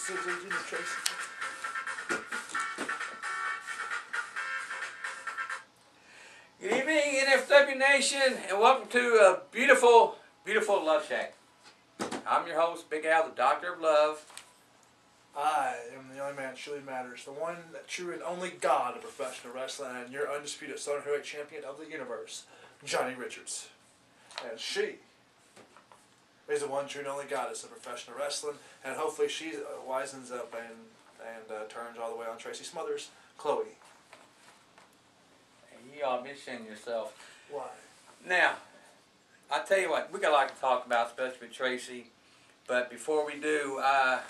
Tracy. Good evening, NFW Nation, and welcome to a beautiful, beautiful Love Shack. I'm your host, Big Al, the Doctor of Love. I am the only man that truly matters, the one that true and only God of professional wrestling, and your undisputed Southern Heavyweight Champion of the universe, Johnny Richards. And she is the one true and only goddess of professional wrestling, and hopefully she wisens up and turns all the way on Tracy Smothers, Khloe. You ought to be ashamed of yourself. Why? Now, I tell you what, we got a lot to talk about, especially with Tracy. But before we do, I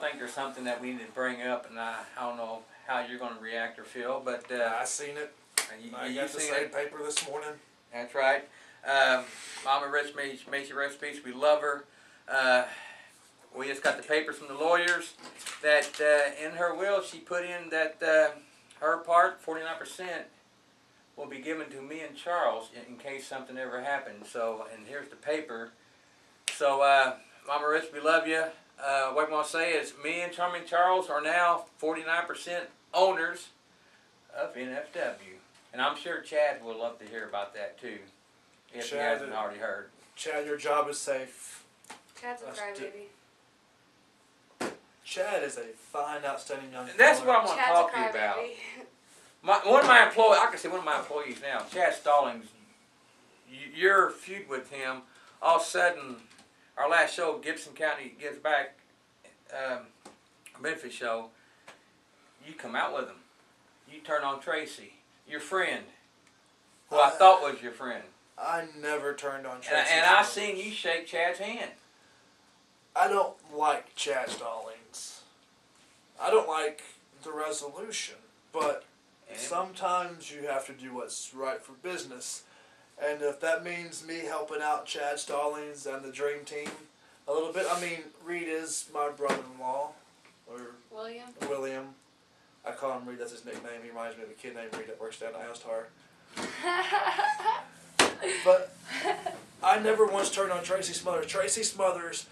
think there's something that we need to bring up, and I don't know how you're going to react or feel, but I seen it. I got the same paper this morning. That's right. Mama Rich made your recipes. We love her. We just got the papers from the lawyers that in her will she put in that her part, 49%, will be given to me and Charles in case something ever happens. So, and here's the paper. So, Mama Rich, we love you. What I want to say is me and Charles are now 49% owners of NFW. And I'm sure Chad will love to hear about that too, if he hasn't already heard. Chad, your job is safe. Chad's a crybaby. Chad is a fine, outstanding young man. That's what I want to talk to you about. One of my employees, I can say one of my employees now, Chad Stallings, your feud with him, all of a sudden, our last show, Gibson County Gives Back, benefit show, you come out with him. You turn on Tracy, your friend, who I thought was your friend. I never turned on Tracy. And I seen you shake Chad's hand. I don't like Chad Stallings. I don't like the resolution, but sometimes you have to do what's right for business. And if that means me helping out Chad Stallings and the Dream Team a little bit, I mean, Reed is my brother-in-law. Or William. I call him Reed, that's his nickname. He reminds me of a kid named Reed that works down at Astar. But I never once turned on Tracy Smothers. Tracy Smothers,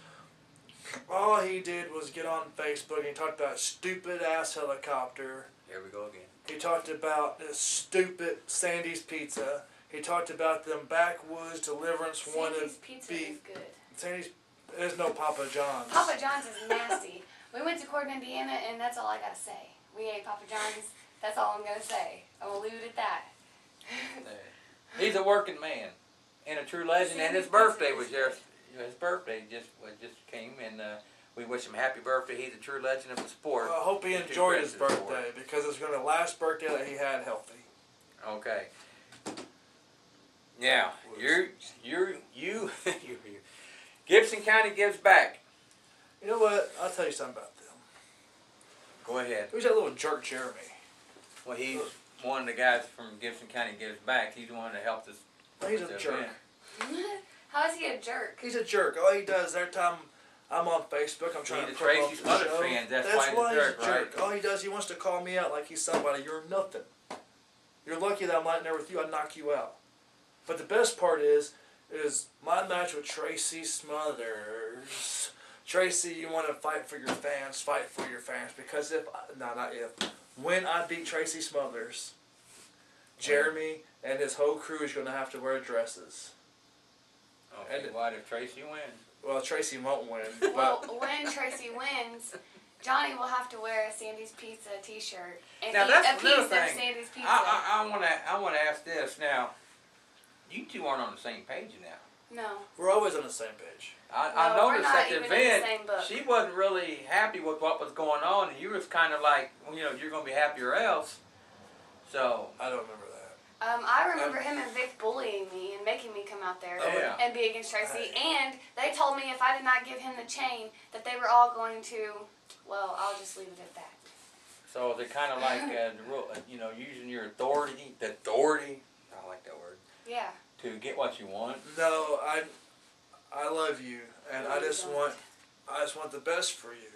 all he did was get on Facebook and he talked about stupid-ass helicopter. Here we go again. He talked about this stupid Sandy's Pizza. He talked about them backwoods deliverance wanted Sandy's Pizza is good. Sandy's, there's no Papa John's. Papa John's is nasty. We went to Corton, Indiana, and that's all I gotta say. We ate Papa John's. That's all I'm gonna say. I'm gonna leave it at that. He's a working man and a true legend, and his birthday was just his birthday just came, and we wish him happy birthday. He's a true legend of the sport. Well, I hope he enjoyed his birthday because it's going to be the last birthday that he had healthy. Okay. Now, you Gibson County Gives Back. You know what? I'll tell you something about them. Go ahead. Who's that little jerk, Jeremy? Well, he's one of the guys from Gibson County Gives Back. He's the one that helped us. Well, he's a jerk. How is he a jerk? He's a jerk. All he does every time I'm on Facebook, I'm trying to promote the show. Fans. That's why he's a jerk. Right? All he does, he wants to call me out like he's somebody. You're nothing. You're lucky that I'm not in there with you. I'd knock you out. But the best part is my match with Tracy Smothers. Tracy, you want to fight for your fans, because when I beat Tracy Smothers, Jeremy and his whole crew is going to have to wear dresses. Okay, and what if Tracy wins? Well, Tracy won't win. Well, when Tracy wins, Johnny will have to wear a Sandy's Pizza T-shirt. And now that's another thing. Sandy's Pizza. I want to ask this now. You two aren't on the same page now. No. We're always on the same page. I noticed at the event, she wasn't really happy with what was going on, and you was kind of like, well, you're going to be happy or else. So I don't remember that. I remember him and Vic bullying me and making me come out there and be against Tracy. And they told me if I did not give him the chain, that they were all going to. Well, I'll just leave it at that. So they're kind of like using your authority. The authority. I like that word. Yeah. To get what you want. No, I love you, and I just want the best for you.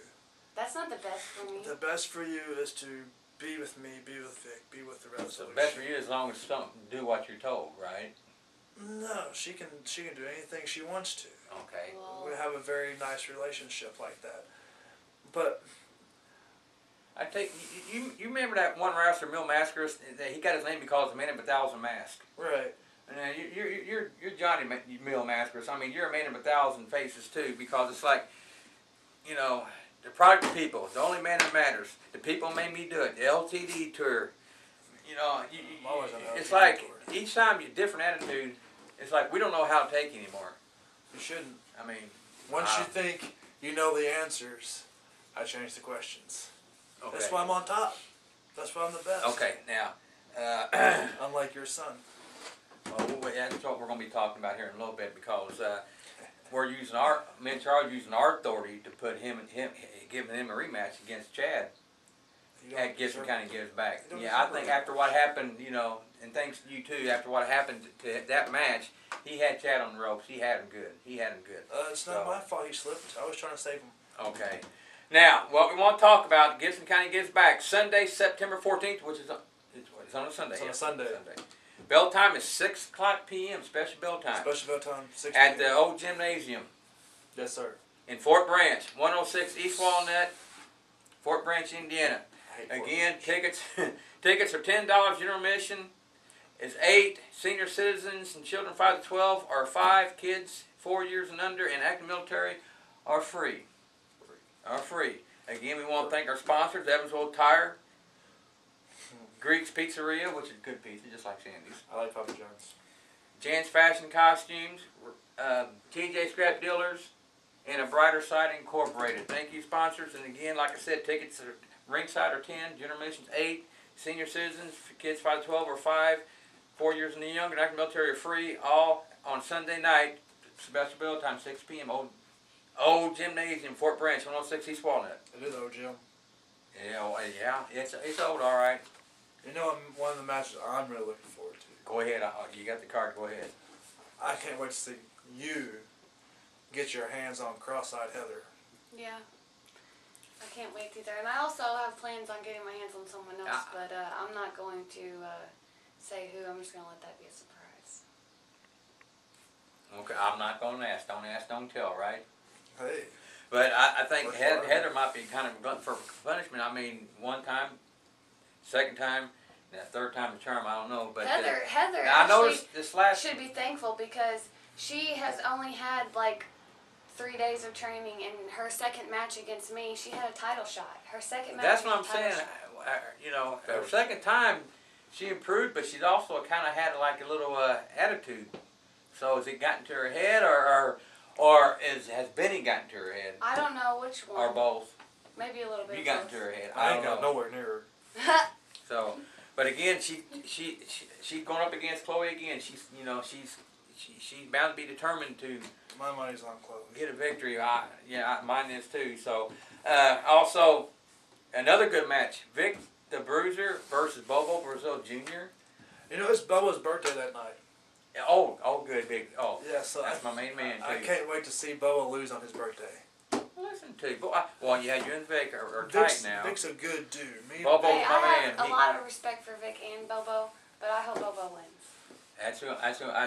That's not the best for me. The best for you is to be with me, be with Vic, be with the rest of us. The best for you as long as do what you're told, right? No, she can do anything she wants to. Okay. We have a very nice relationship like that. But I take you remember that one wrestler, Mil Mascaras? He got his name because of the Man of 1,000 Masks. right. And you're Johnny Mil Mascaras. I mean, you're a man of 1,000 faces too, because it's like, you know, the product of people, the only man that matters. The people made me do it. The LTD tour. You know, it's like each time you different attitude. It's like we don't know how to take you anymore. You shouldn't. I mean, Once you think you know the answers, I change the questions. okay. That's why I'm on top. That's why I'm the best. Okay, now, Unlike your son. well, that's what we're going to be talking about here in a little bit, because we're using me and Charles using our authority to put giving him a rematch against Chad. At Gibson County gives back. Yeah, I think after what happened, you know, and thanks to you too, after what happened to that match, he had Chad on the ropes. He had him good. It's not my fault he slipped. I was trying to save him. Okay. Now, what we want to talk about, Gibson County gives back Sunday, September 14th, which is it's on a Sunday. It's on a Sunday. Bell time is 6 o'clock p.m. Special bell time. Special bell time, 6 At the old gymnasium. Yes, sir. In Fort Branch, 106 East Walnut, Fort Branch, Indiana. Again, tickets are $10 general admission. Is 8 senior citizens and children 5 to 12 are 5 kids 4 years and under and active military are free. Again, we want to thank our sponsors: Evansville Tire, Greek's Pizzeria, which is good pizza, just like Sandy's. I like Papa John's. Jan's Fashion Costumes, TJ Scrap Dealers, and A Brighter Side Incorporated. Thank you, sponsors. And again, like I said, tickets are ringside are 10, general admissions 8, senior citizens, kids 5 to 12 are 5, 4 years and younger, and active military are free, all on Sunday night, special bell time, 6 p.m. Old Gymnasium, Fort Branch, 106 East Walnut. It is old gym. Yeah, it's old, all right. You know, one of the matches I'm really looking forward to. Go ahead, you got the card, go ahead. I can't wait to see you get your hands on Cross-Eyed Heather. Yeah. I can't wait either. And I also have plans on getting my hands on someone else, but I'm not going to say who. I'm just going to let that be a surprise. Okay, I'm not going to ask. Don't ask, don't tell, right? Hey. But I think Heather might be kind of a glutton for punishment. I mean, one time, second time, that third time the charm, I don't know. But Heather I noticed this last should be thankful because she has only had like 3 days of training, and her second match against me, she had a title shot. Her second match. That's what I'm saying. You know, her second time, she improved, but she's also kind of had like a little attitude. So has it gotten to her head, or has Benny gotten to her head? I don't know which one. Or both. Maybe a little bit. You gotten to her head. I ain't got nowhere near her. So, but again, she's going up against Khloe again. She's bound to be determined to. My money's on Khloe. Get a victory. Mine is too. So, also another good match: Vic the Bruiser versus Bobo Brazil Jr. You know, it's Bubba's birthday that night. Oh, good, big. Oh, yeah, so that's my main man too. I can't wait to see Bubba lose on his birthday. Listen to you. Well, yeah, you and Vic are tight now. Vic's a good dude. Bobo's my I man. have a lot of respect for Vic and Bobo, but I hope Bobo wins. That's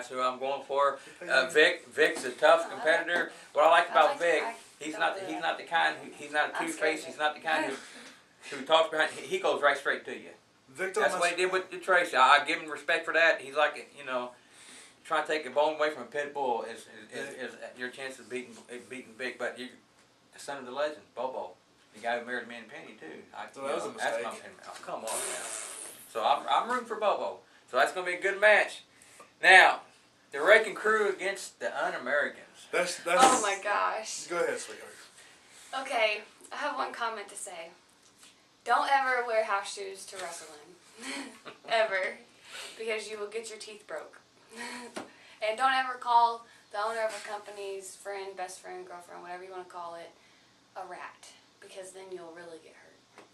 who I'm going for. Vic's a tough competitor. What I like about Vic, he's not the kind he's not a two-faced. He's not the kind who talks behind. He goes right straight to you. That's what he did with Tracy. I give him respect for that. He's like, trying to take a bone away from a pit bull is your chance of beating Vic. But you're the son of the legend, Bobo, the guy who married Manny Penny too. So that was a mistake. Come on now. So I'm rooting for Bobo. So that's going to be a good match. Now, the Wrecking Crew against the Un-Americans. That's oh my gosh. Go ahead, sweetheart. Okay, I have one comment to say. Don't ever wear house shoes to wrestle in. Ever. Because you will get your teeth broke. And don't ever call the owner of a company's friend, best friend, girlfriend, whatever you want to call it, a rat. Because then you'll really get hurt.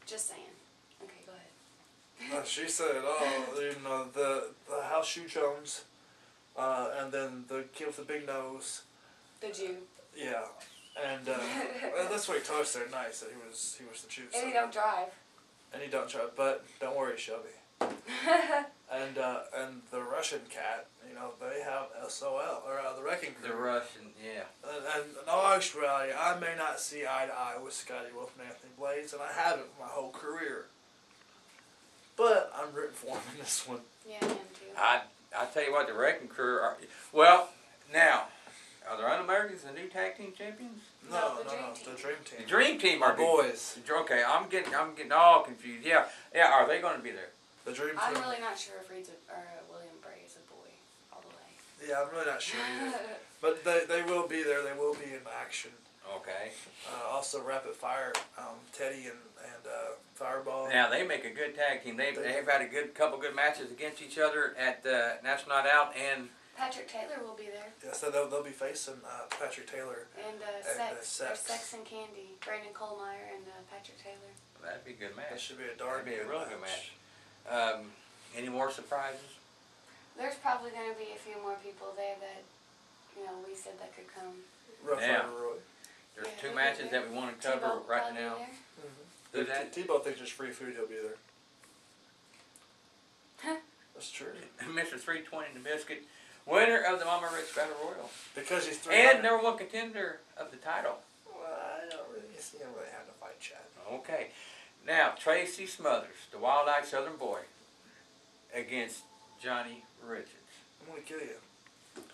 Just saying. Okay, go ahead. She said, the house shoe chones, and then the kid with the big nose. The Jew. Yeah. And that's what he told us there nice, that he was the Jew. And he don't drive. And he don't drive, but don't worry, Shelby. And the Russian cat, you know, they have SOL, or the Wrecking Crew. The Russian, yeah. And in all actuality, I may not see eye to eye with Scotty Wolf and Anthony Blades, and I haven't my whole career. But I'm rooting for him in this one. Yeah, I am too. I tell you what, the Wrecking Crew are. Well, now, are the Un-Americans the new tag team champions? No, the Dream Team. the Dream Team. The Dream Team are My boys. Okay, I'm getting all confused. Yeah, are they going to be there? The Dream Team. I'm really not sure if William Bray is a boy all the way. Yeah, I'm really not sure either. But they will be there. They will be in action. Okay. Also, Rapid Fire, Teddy and Fireball. Now they make a good tag team. They've had a couple good matches against each other at National Night Out, and Patrick Taylor will be there. Yeah, so they'll be facing Patrick Taylor And Sept. There's Sex and Candy. Brandon Kohlmeyer and Patrick Taylor. that'd be a good match. That should be a darn That'd be a good real good match. Any more surprises? There's probably going to be a few more people there that, you know, we said that could come. Rough Now. Rider Roy. There's Yeah, two he'll be matches there. that we want to cover T-Bow right probably now. there. Who's that? T-Bow thinks there's free food, he'll be there. That's true. Mr. 320 the Biscuit, winner of the Mama Rich Battle Royal. Because he's 300. And #1 contender of the title. Well, I don't really see him really having to fight Chad. Okay. Now, Tracy Smothers, the Wild-Eyed Southern Boy, against Johnny Richards. I'm gonna kill you.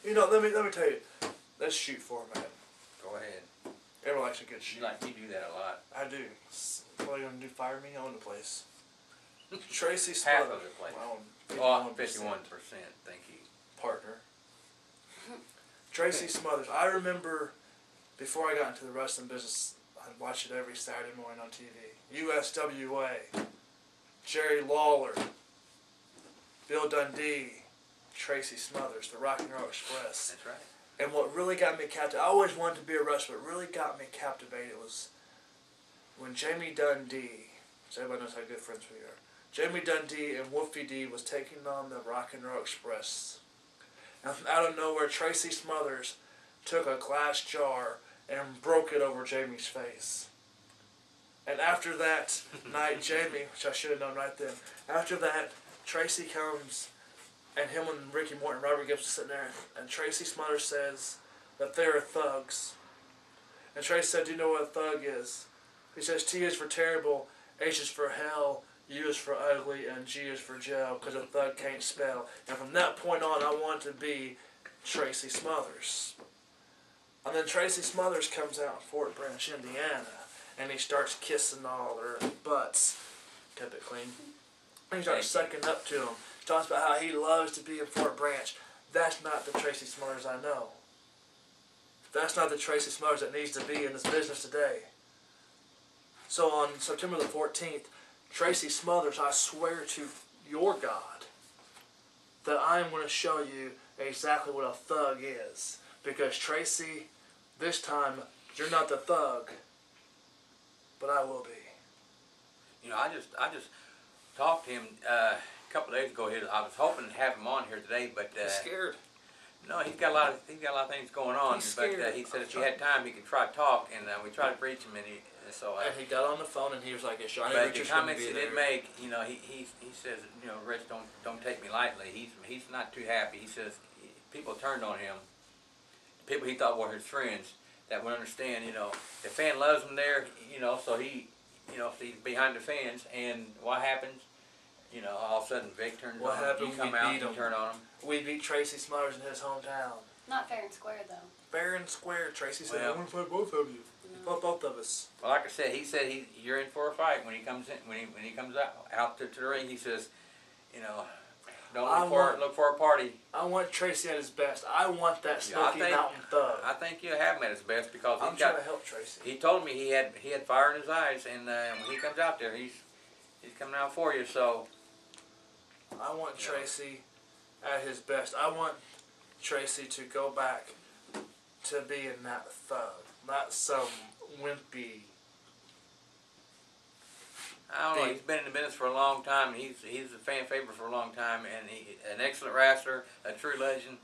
You know, let me tell you. Let's shoot for him, man. Go ahead. Everyone likes a good shoot. You do that a lot. I do. What are you gonna do? Fire me? I own the place. Tracy Half Smothers. of the place. I own 51%. Thank you. partner. Tracy Smothers. I remember before I got into the wrestling business, I'd watch it every Saturday morning on TV. USWA, Jerry Lawler, Bill Dundee, Tracy Smothers, the Rock and Roll Express. That's right. And what really got me captivated, I always wanted to be a wrestler, what really got me captivated was when Jamie Dundee, so everybody knows how good friends we are, Jamie Dundee and Wolfie D was taking on the Rock and Roll Express. And out of nowhere, Tracy Smothers took a glass jar and broke it over Jamie's face. And after that night, Jamie, which I should have known right then, after that, Tracy comes, and him and Ricky Morton, Robert Gibbs sitting there, and Tracy Smothers says that they're thugs. And Tracy said, do you know what a thug is? He says, T is for terrible, H is for hell, U is for ugly, and G is for jail, because a thug can't spell. And from that point on, I wanted to be Tracy Smothers. And then Tracy Smothers comes out in Fort Branch, Indiana, and he starts kissing all their butts. Kept it clean. And he starts sucking up to them. He talks about how he loves to be in Fort Branch. That's not the Tracy Smothers I know. That's not the Tracy Smothers that needs to be in this business today. So on September the 14th, Tracy Smothers, I swear to your God that I am going to show you exactly what a thug is. Because Tracy, this time, you're not the thug, but I will be. You know, I just talked to him a couple of days ago. I was hoping to have him on here today, but He's scared. no, he's got a lot of things going on. He's But scared. he said if he had time, he could try to talk, and we tried to reach him, and And he got on the phone and he was like, "Is Johnny But Richards the going to comments be he there?" did make, you know, he says, you know, Rich, don't take me lightly. He's not too happy. He says people turned on him. People he thought were his friends that would understand, you know, the fan loves him there, you know, so he's behind the fans, and what happens? You know, all of a sudden Vic turns What on him. happened? You come We out beat and him. turn on him. We beat Tracy Smothers in his hometown. Not fair and square, though. Fair and square. Tracy said, Well- "I want to fight both of you." He fought both of us. Well, like I said, you're in for a fight when he comes in when he comes out to the ring. He says, you know, don't look for a party. I want Tracy at his best. I want that Yeah, I Smoky think- Mountain thug. I think you'll have him at his best because I'm he's trying got. to help Tracy. He told me he had fire in his eyes, and when he comes out there, he's coming out for you. So I want Tracy at his best. I want Tracy to go back to being that thug, not some wimpy. I don't know. He's been in the business for a long time. He's a fan favorite for a long time, and an excellent wrestler, a true legend.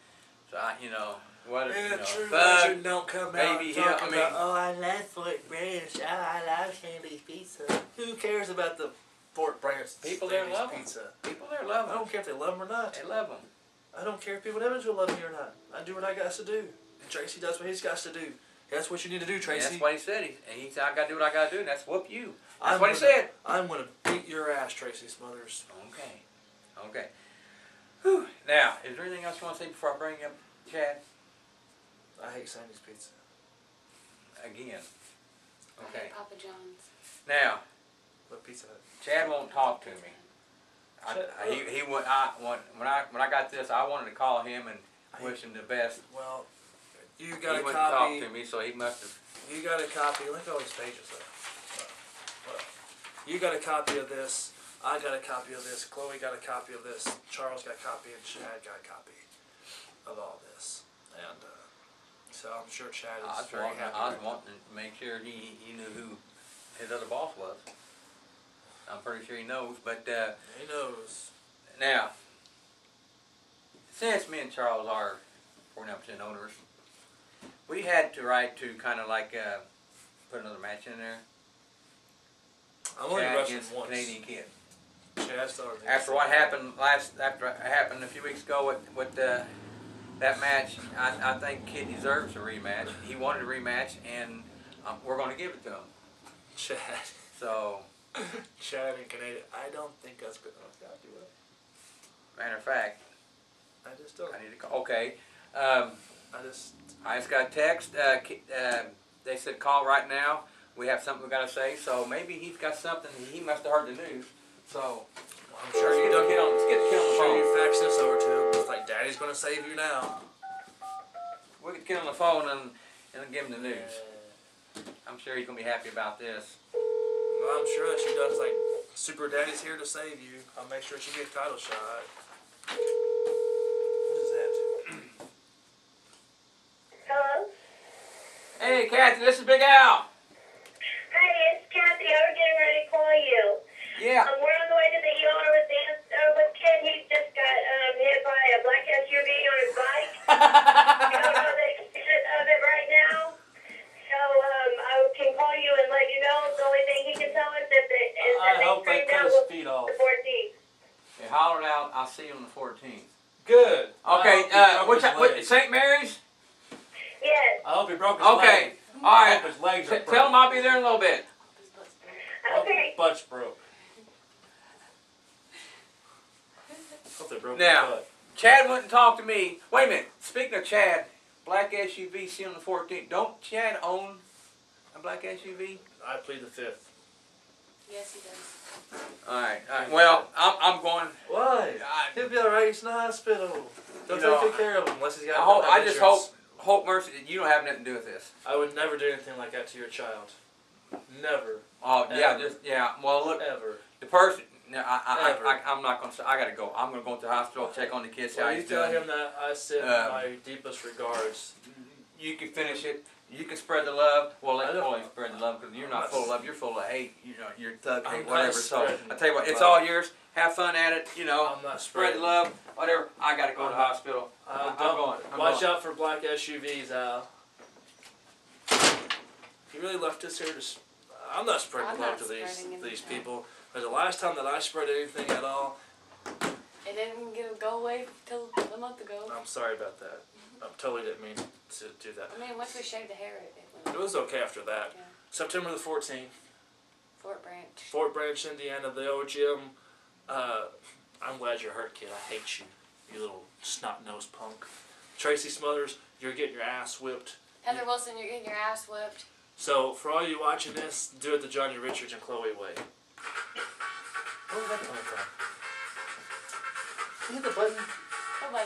So True thug, legend don't come out baby, talking yeah, about, oh, I love Fort Branch. I love Sandy's Pizza. Who cares about the Fort Brant's People there Davies love 'em. pizza. People there love I them. don't care if they love them or not. They love them. I don't care if people in Evansville love me or not. I do what I got to do. And Tracy does what he's got to do. That's what you need to do, Tracy. That's what he said. He said, I got to do what I got to do, and that's whoop you. That's I'm what he gonna- said. I'm going to beat your ass, Tracy Smothers. Okay. Okay. Whew. Now, is there anything else you want to say before I bring up Chad? I hate Sandy's pizza. Again. I Okay. hate Papa John's. Now, What pizza? Chad won't talk to me. He when I got this, I wanted to call him and wish him the best. Well, you He got a wouldn't copy. talk to me, so he must have. You got a copy. Look at all these pages there. Well, you got a copy of this. I got a copy of this. Khloe got a copy of this. Charles got a copy, and Chad got a copy of all this. And so I'm sure Chad is very happy. I was wanting to make sure he knew who his other boss was. I'm pretty sure he knows, but He knows. now, since me and Charles are 49% owners, we had to kind of like put another match in there. I'm only Chad rushing against once. Canadian Kid. Chad started. After what happened a few weeks ago with that match, I think Kid deserves a rematch. He wanted a rematch, and we're going to give it to him. Chad. So, Chad and Canadian. I don't think that's good enough. God, do it. matter of fact, I just don't. I need to call. Okay. I just. I just got a text. They said call right now. We have something we got to say. So maybe he's got something. He must have heard the news. So I'm sure you don't. Let's get the kid on the I'm sure you phone. fax this over to him. It's like Daddy's gonna save you now. We could get on the phone and give him the news. I'm sure he's gonna be happy about this. Well, I'm sure that she does. Like Super Daddy's here to save you. I'll make sure she gets title shot. What is that? Hello? Hey, Kathy, this is Big Al. Hey, it's Kathy. I was getting ready to call you. Yeah. We're on the way to the ER with Ken. He just got hit by a black SUV on his bike. We don't know the extent of it right now. So I can call you and let you know. The only thing he can tell us is that I hope they straightened cut out his with feet off. the 14th. They hollered out, I'll see you on the 14th. Good. Okay, I hope he broke his what, leg. St. Mary's? Yes. I hope he broke his leg. Okay, all I right. hope his legs are Tell him I'll be there in a little bit. I hope Okay. his butt's broke. I hope they broke Now. his butt. Chad wouldn't talk to me. Wait a minute. Speaking of Chad, black SUV, see on the 14th. Don't Chad own a black SUV? I plead the fifth. Yes, he does. All right. Well, I'm going. Why? I- He'll be alright. He's in the hospital. Don't You know, take care of him unless he's got. I just insurance. hope Mercy that you don't have nothing to do with this. I would never do anything like that to your child. Never. Oh yeah, Ever. Well, look, Ever. the person. No, Ever. I'm not going to say. I got to go. I'm going to go to the hospital, check on the kid, see how Well, you he's tell doing. him that I send my deepest regards. You can finish it. You can spread the love. Well, let I don't- Chloe spread the love because you're not full of love. You're full of hate. You know, you're thug I'm hate, not whatever. So spreading I tell you what, it's love. all yours. Have fun at it. You know, I'm not spread the spreading. love. Whatever. I got to go to the I'm- hospital. I'm Don't- going. I'm Watch going. out for black SUVs, Al. He really left us here to. I'm not spreading I'm love not to spreading these anything. people. But the last time that I spread anything at all, It didn't go away till a month ago. I'm sorry about that. I totally didn't mean to do that. I mean, once we shaved the hair, it went. It was okay after that. Yeah. September the 14th, Fort Branch. Fort Branch, Indiana, the old gym. I'm glad you're hurt, kid. I hate you, you little snot-nosed punk. Tracy Smothers, you're getting your ass whipped. Heather Wilson, you're getting your ass whipped. So, for all you watching this, do it the Johnny Richards and Khloe way. Where was that coming from? You hit the button. Oh, buddy.